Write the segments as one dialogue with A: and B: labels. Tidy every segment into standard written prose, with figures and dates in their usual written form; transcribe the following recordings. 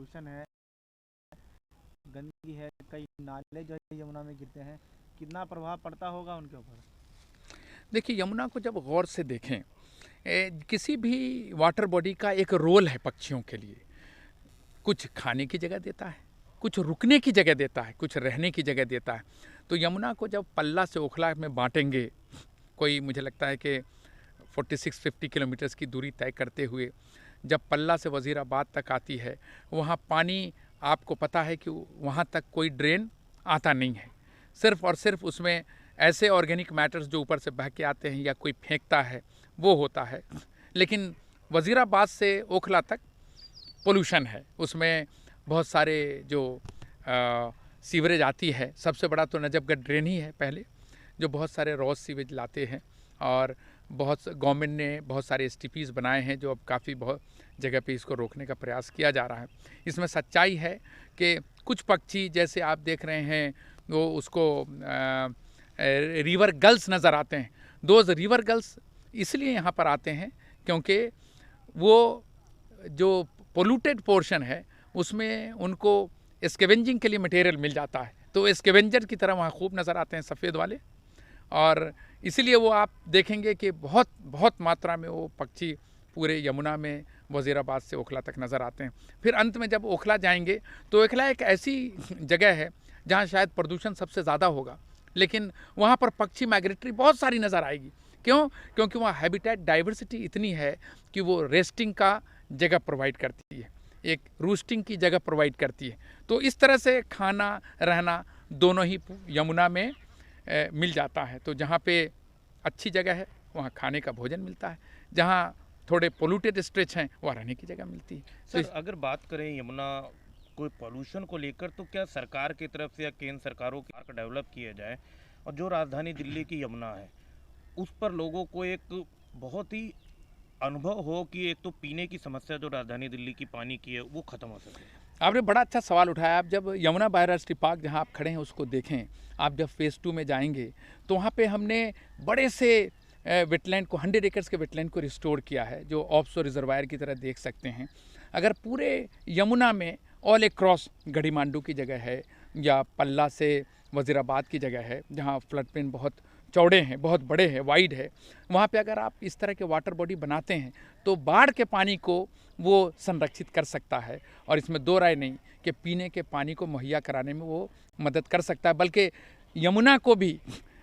A: Pollution है, गंदगी है, कई नाले जो है यमुना में गिरते हैं, कितना प्रभाव पड़ता होगा उनके ऊपर?
B: देखिए, यमुना को जब गौर से देखें, किसी भी वाटर बॉडी का एक रोल है पक्षियों के लिए। कुछ खाने की जगह देता है, कुछ रुकने की जगह देता है, कुछ रहने की जगह देता है। तो यमुना को जब पल्ला से ओखला में बांटेंगे, कोई मुझे लगता है कि 46-50 किलोमीटर्स की दूरी तय करते हुए जब पल्ला से वज़ीराबाद तक आती है, वहाँ पानी आपको पता है कि वहाँ तक कोई ड्रेन आता नहीं है। सिर्फ और सिर्फ उसमें ऐसे ऑर्गेनिक मैटर्स जो ऊपर से बह के आते हैं या कोई फेंकता है वो होता है। लेकिन वज़ीराबाद से ओखला तक पोल्यूशन है, उसमें बहुत सारे जो सीवरेज आती है। सबसे बड़ा तो नजफगढ़ ड्रेन ही है पहले, जो बहुत सारे रॉ सीवेज लाते हैं। और बहुत गवर्नमेंट ने बहुत सारे एसटीपीज बनाए हैं जो अब काफ़ी बहुत जगह पे इसको रोकने का प्रयास किया जा रहा है। इसमें सच्चाई है कि कुछ पक्षी जैसे आप देख रहे हैं वो उसको रिवर गल्स नज़र आते हैं। दोज रिवर गल्स इसलिए यहाँ पर आते हैं क्योंकि वो जो पोल्यूटेड पोर्शन है उसमें उनको स्केवेंजिंग के लिए मटेरियल मिल जाता है, तो स्केवेंजर की तरह वहाँ खूब नज़र आते हैं सफ़ेद वाले। और इसीलिए वो आप देखेंगे कि बहुत बहुत मात्रा में वो पक्षी पूरे यमुना में वज़ीराबाद से ओखला तक नज़र आते हैं। फिर अंत में जब ओखला जाएंगे तो ओखला एक ऐसी जगह है जहाँ शायद प्रदूषण सबसे ज़्यादा होगा, लेकिन वहाँ पर पक्षी माइग्रेटरी बहुत सारी नज़र आएगी। क्यों? क्योंकि वहाँ हैबिटेट डाइवर्सिटी इतनी है कि वो रेस्टिंग का जगह प्रोवाइड करती है, एक रूस्टिंग की जगह प्रोवाइड करती है। तो इस तरह से खाना रहना दोनों ही यमुना में मिल जाता है। तो जहाँ पे अच्छी जगह है वहाँ खाने का भोजन मिलता है, जहाँ थोड़े पोल्यूटेड स्ट्रेच हैं वहाँ रहने की जगह मिलती है।
C: सर, अगर बात करें यमुना कोई पॉल्यूशन को लेकर, तो क्या सरकार की तरफ से या केंद्र सरकारों की पार्क डेवलप किया जाए और जो राजधानी दिल्ली की यमुना है उस पर लोगों को एक बहुत ही अनुभव हो कि एक तो पीने की समस्या जो राजधानी दिल्ली की पानी की है वो ख़त्म हो सके।
B: आपने बड़ा अच्छा सवाल उठाया। आप जब यमुना बायोराष्ट्रीय पार्क जहाँ आप खड़े हैं उसको देखें, आप जब फेज़ 2 में जाएंगे तो वहाँ पे हमने बड़े से वेटलैंड को 100 एकर्स के वेटलैंड को रिस्टोर किया है, जो ऑफशोर रिजर्वायर की तरह देख सकते हैं। अगर पूरे यमुना में ऑल एक्रॉस गढ़ीमांडू की जगह है या पल्ला से वज़ीराबाद की जगह है जहाँ फ्लड प्लेन बहुत चौड़े हैं, बहुत बड़े हैं, वाइड है, वहाँ पे अगर आप इस तरह के वाटर बॉडी बनाते हैं तो बाढ़ के पानी को वो संरक्षित कर सकता है। और इसमें दो राय नहीं कि पीने के पानी को मुहैया कराने में वो मदद कर सकता है, बल्कि यमुना को भी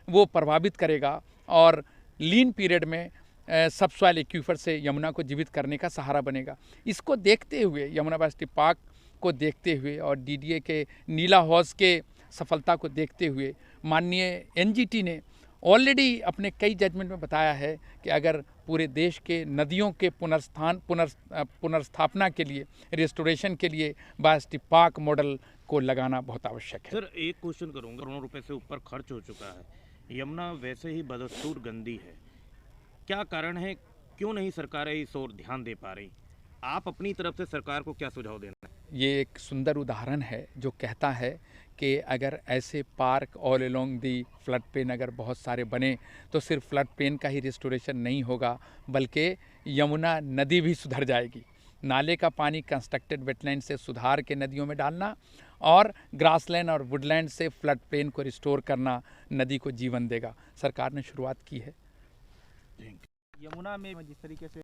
B: वो प्रभावित करेगा और लीन पीरियड में सब सॉइल एक्यूफर से यमुना को जीवित करने का सहारा बनेगा। इसको देखते हुए, यमुना बायोस्फीयर पार्क को देखते हुए और डीडीए के नीला हौज के सफलता को देखते हुए माननीय एनजीटी ने ऑलरेडी अपने कई जजमेंट में बताया है कि अगर पूरे देश के नदियों के पुनर्स्थापना के लिए, रेस्टोरेशन के लिए बायोस्फीयर पार्क मॉडल को लगाना बहुत आवश्यक है।
C: सर, एक क्वेश्चन करूँगा। करोड़ों रुपए से ऊपर खर्च हो चुका है, यमुना वैसे ही बदस्तूर गंदी है, क्या कारण है, क्यों नहीं सरकारें इस ओर ध्यान दे पा रही? आप अपनी तरफ से सरकार को क्या सुझाव देना है?
B: ये एक सुंदर उदाहरण है जो कहता है कि अगर ऐसे park all along the flood plain अगर बहुत सारे बने तो सिर्फ फ्लड प्लेन का ही रिस्टोरेशन नहीं होगा, बल्कि यमुना नदी भी सुधर जाएगी। नाले का पानी कंस्ट्रक्टेड वेटलैंड से सुधार के नदियों में डालना और ग्रासलैंड और वुडलैंड से फ्लड प्लेन को रिस्टोर करना नदी को जीवन देगा। सरकार ने शुरुआत की है।
A: यमुना में जिस तरीके से